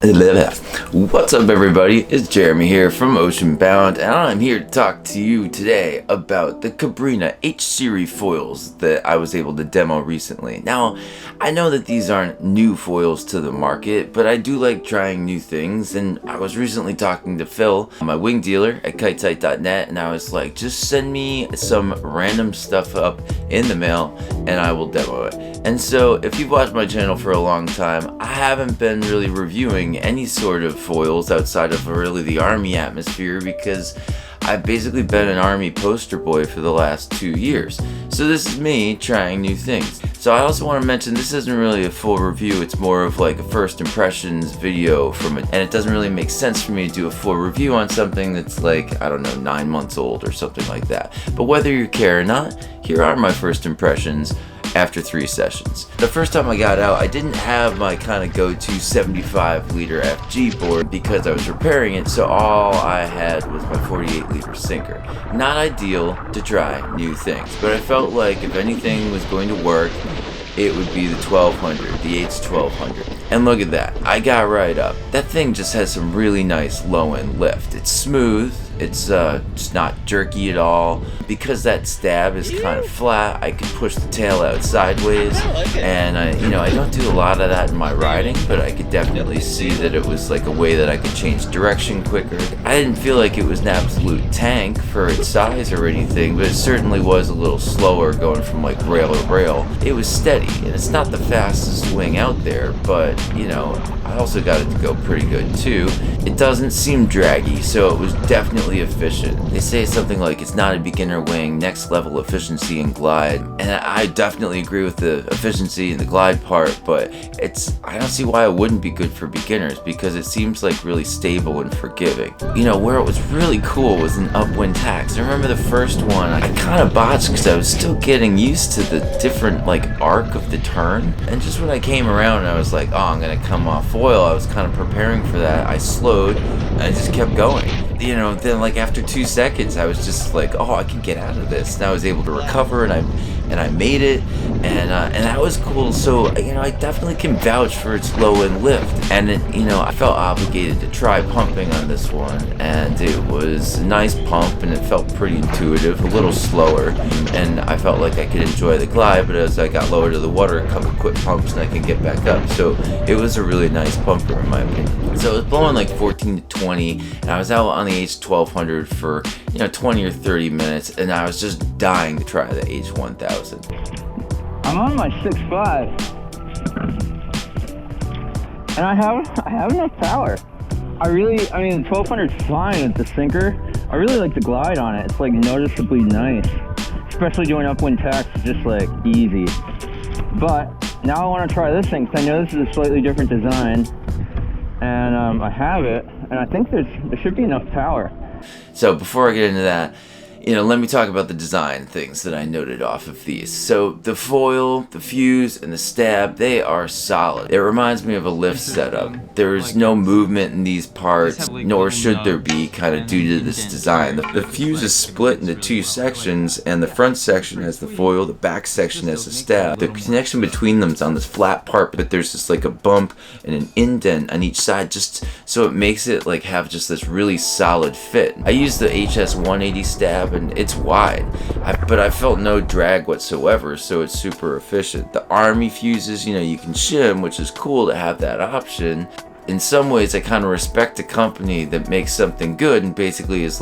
What's up, everybody? It's Jeremy here from Oceanbound, and I'm here to talk to you today about the Cabrinha H series foils that I was able to demo recently. Now, I know that these aren't new foils to the market, but I do like trying new things, and I was recently talking to Phil, my wing dealer at kite.net, and I was like, just send me some random stuff up in the mail and I will demo it. And so if you've watched my channel for a long time, I haven't been really reviewing any sort of foils outside of really the Army atmosphere because I've basically been an Army poster boy for the last 2 years. So this is me trying new things. So I also want to mention this isn't really a full review, it's more of like a first impressions video from it, and it doesn't really make sense for me to do a full review on something that's like, I don't know, 9 months old or something like that. But whether you care or not, here are my first impressions after 3 sessions. The first time I got out, I didn't have my kind of go-to 75 liter FG board because I was repairing it, so all I had was my 48 liter sinker. Not ideal to try new things, but I felt like if anything was going to work, it would be the 1200, the H1200. And look at that, I got right up. That thing just has some really nice low-end lift. It's smooth, it's just not jerky at all. Because that stab is kind of flat, I can push the tail out sideways, and I don't do a lot of that in my riding, but I could definitely see that it was like a way that I could change direction quicker. I didn't feel like it was an absolute tank for its size or anything, but it certainly was a little slower going from like rail to rail. It was steady, and it's not the fastest wing out there, but I also got it to go pretty good too. It doesn't seem draggy, so it was definitely efficient. They say something like it's not a beginner wing, next level efficiency and glide, and I definitely agree with the efficiency and the glide part, but I don't see why it wouldn't be good for beginners because it seems like really stable and forgiving. Where it was really cool was in upwind tacks. I remember the first one I kind of botched because I was still getting used to the different arc of the turn, and just when I came around and I was like, oh, I'm gonna come off foil, I was kind of preparing for that. I slowed and I just kept going. Then after 2 seconds I was just like, oh, I can get out of this, and I was able to recover, and I made it, and that was cool. So I definitely can vouch for its low end lift, and I felt obligated to try pumping on this one, and it was a nice pump and it felt pretty intuitive, a little slower, and I felt like I could enjoy the glide, but as I got lower to the water, a couple quick pumps and I could get back up. So it was a really nice pumper in my opinion. So it was blowing like 14 to 20, and I was out on the H1200 for 20 or 30 minutes, and I was just dying to try the H1000. I'm on my 6.5, and I have enough power. The 1200's fine with the sinker. I really like the glide on it. It's noticeably nice, especially doing upwind tacks. It's just easy. But now I want to try this thing because I know this is a slightly different design, and I have it, and I think there should be enough power. So before I get into that, let me talk about the design things that I noted off of these. So the foil, the fuse, and the stab, they are solid. It reminds me of a lift setup. There's no movement in these parts, nor should there be, kind of due to this design. The fuse is split into 2 sections, and the front section has the foil, the back section has the stab. The connection between them is on this flat part, but there's just a bump and an indent on each side, just so it makes it have just this really solid fit. I use the HS180 stab, and it's wide, but I felt no drag whatsoever, so it's super efficient. The Army fuses, you can shim, which is cool to have that option. In some ways, I kind of respect a company that makes something good and basically is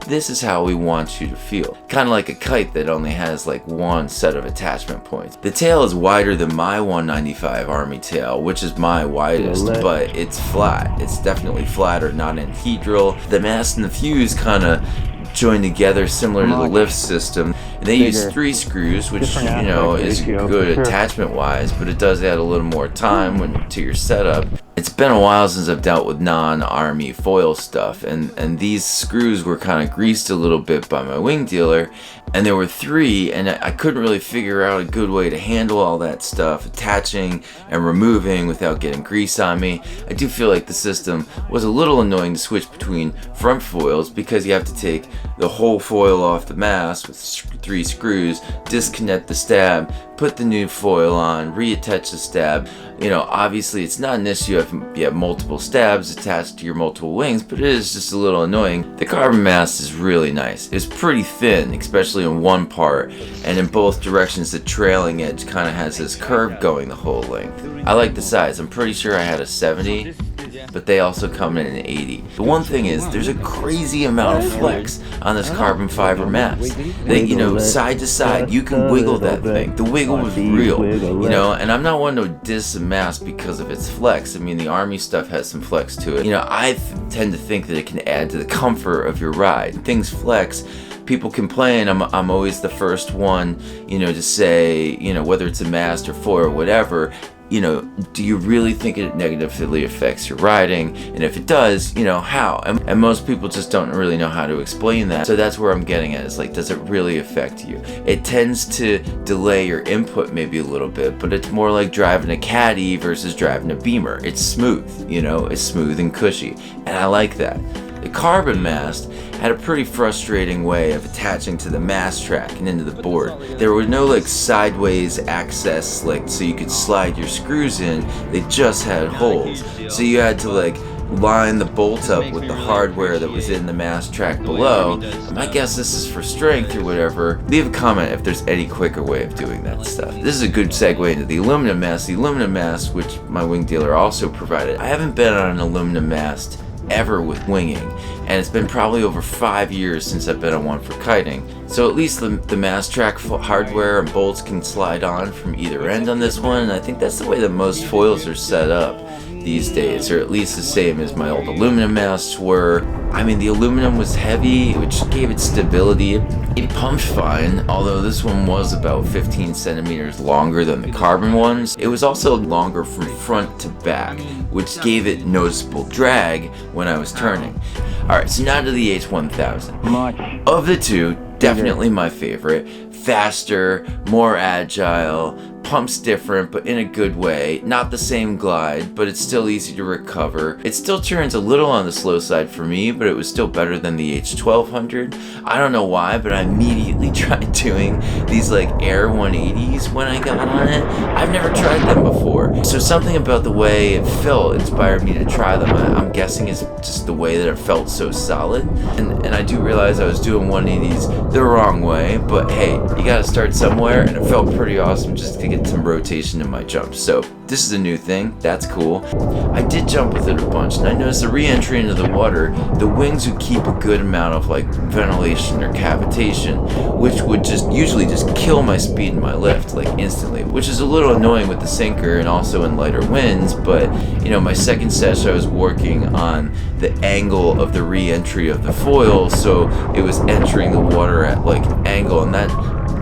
this is how we want you to feel. Kind of like a kite that only has one set of attachment points. The tail is wider than my 195 Army tail, which is my widest, but it's flat. It's definitely flatter, not anhedral. The mast and the fuse kind of joined together similar to the lift system. And they use 3 screws, which is good attachment wise, but it does add a little more time to your setup. It's been a while since I've dealt with non-Army foil stuff, and these screws were kind of greased a little bit by my wing dealer, and there were 3, and I couldn't really figure out a good way to handle all that stuff, attaching and removing without getting grease on me. I do feel like the system was a little annoying to switch between front foils because you have to take the whole foil off the mast with 3 screws, disconnect the stab, put the new foil on, reattach the stab. You know, obviously it's not an issue if you have multiple stabs attached to your multiple wings, but it is just a little annoying. The carbon mast is really nice. It's pretty thin, especially in one part, and in both directions the trailing edge kind of has this curve going the whole length. I like the size. I'm pretty sure I had a 70, but they also come in an 80. The one thing is, there's a crazy amount of flex on this carbon fiber mast. You know, side to side, you can wiggle that thing. The wiggle was real, you know, and I'm not one to diss a mast because of its flex. I mean, the Army stuff has some flex to it. You know, I tend to think that it can add to the comfort of your ride. Things flex. People complain, I'm always the first one, you know, to say, you know, whether it's a mast or foil or whatever, you know, do you really think it negatively affects your riding? And if it does, you know, how? And most people just don't really know how to explain that. So that's where I'm getting at. It's like, does it really affect you? It tends to delay your input maybe a little bit, but it's more like driving a Caddy versus driving a Beamer. It's smooth, you know, it's smooth and cushy. And I like that. The carbon mast had a pretty frustrating way of attaching to the mast track and into the board. There were no like sideways access, like so you could slide your screws in. They just had holes. So you had to like line the bolt up with the hardware that was in the mast track below. My guess this is for strength or whatever. Leave a comment if there's any quicker way of doing that stuff. This is a good segue into the aluminum mast. The aluminum mast, which my wing dealer also provided. I haven't been on an aluminum mast ever with winging, and it's been probably over 5 years since I've been on one for kiting. So at least the mast track hardware and bolts can slide on from either end on this one, and I think that's the way that most foils are set up these days, or at least the same as my old aluminum masts were. I mean, the aluminum was heavy, which gave it stability. It pumped fine, although this one was about 15 centimeters longer than the carbon ones. It was also longer from front to back, which gave it noticeable drag when I was turning. Alright, so now to the H1000. Of the two, definitely my favorite. Faster, more agile, pumps different, but in a good way. Not the same glide, but it's still easy to recover. It still turns a little on the slow side for me, but it was still better than the H1200. I don't know why, but I immediately tried doing these like Air 180s when I got on it. I've never tried them before, so something about the way it felt inspired me to try them. I'm guessing it's just the way that it felt so solid. And I do realize I was doing 180s the wrong way, but hey, you gotta start somewhere, and it felt pretty awesome just to get some rotation in my jumps. So this is a new thing. That's cool. I did jump with it a bunch, and I noticed the re-entry into the water, the wings would keep a good amount of like ventilation or cavitation, which would just usually just kill my speed and my lift like instantly, which is a little annoying with the sinker and also in lighter winds. But you know, my second session I was working on the angle of the re-entry of the foil, so it was entering the water at like angle, and that,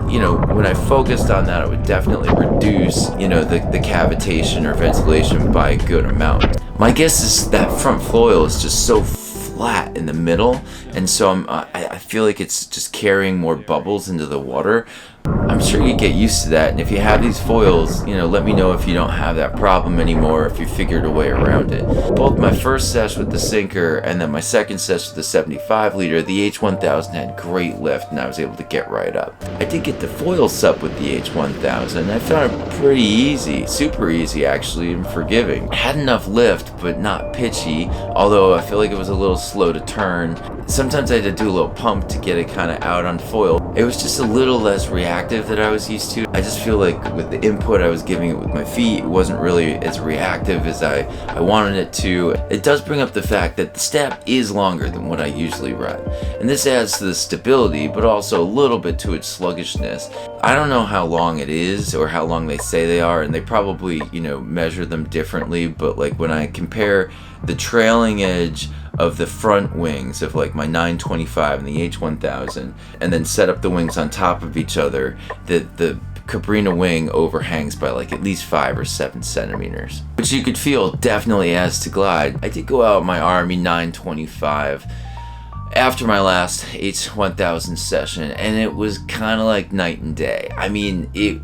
you know, when I focused on that, it would definitely reduce, you know, the cavitation or ventilation by a good amount. My guess is that front foil is just so flat in the middle, and so I feel like it's just carrying more bubbles into the water. I'm sure you get used to that, and if you have these foils, you know, let me know if you don't have that problem anymore, if you figured a way around it. Both my first sesh with the sinker and then my second sesh with the 75 liter, the H1000 had great lift, and I was able to get right up. I did get the foil sup with the H1000, and I found it pretty easy, super easy actually, and forgiving. It had enough lift, but not pitchy, although I feel like it was a little slow to turn. Sometimes I had to do a little pump to get it kind of out on foil. It was just a little less reactive that I was used to. I just feel like with the input I was giving it with my feet, it wasn't really as reactive as I wanted it to. It does bring up the fact that the stab is longer than what I usually ride, and this adds to the stability, but also a little bit to its sluggishness. I don't know how long it is or how long they say they are, and they probably, you know, measure them differently, but like when I compare the trailing edge of the front wings of like my 925 and the H1000, and then set up the wings on top of each other, the Cabrina wing overhangs by like at least 5 or 7 centimeters, which you could feel definitely adds to glide. I did go out my Army 925, after my last H1000 session, and it was kind of like night and day. I mean, it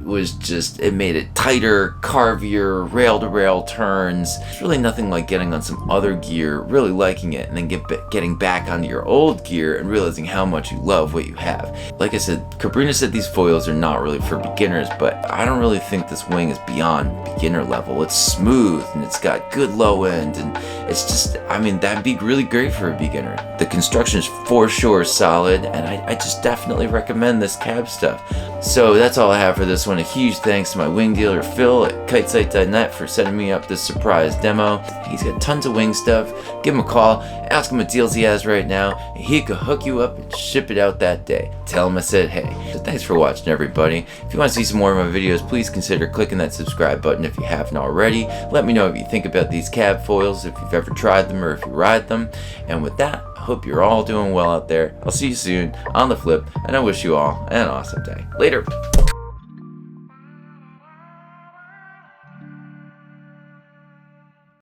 made it tighter, carvier, rail-to-rail turns. It's really nothing like getting on some other gear, really liking it, and then getting back onto your old gear and realizing how much you love what you have. Like I said, Cabrina said these foils are not really for beginners, but I don't really think this wing is beyond beginner level. It's smooth, and it's got good low end, and it's just, I mean, that'd be really great for a beginner. The construction is for sure solid, and I just definitely recommend this cab stuff. So that's all I have for this one. A huge thanks to my wing dealer Phil at kitesite.net for setting me up this surprise demo. He's got tons of wing stuff. Give him a call, ask him what deals he has right now, and he could hook you up and ship it out that day. Tell him I said hey. So thanks for watching, everybody. If you want to see some more of my videos, please consider clicking that subscribe button if you haven't already. Let me know what you think about these cab foils, if you've ever tried them or if you ride them. And with that, I hope you're all doing well out there. I'll see you soon on the flip, and I wish you all an awesome day. Later.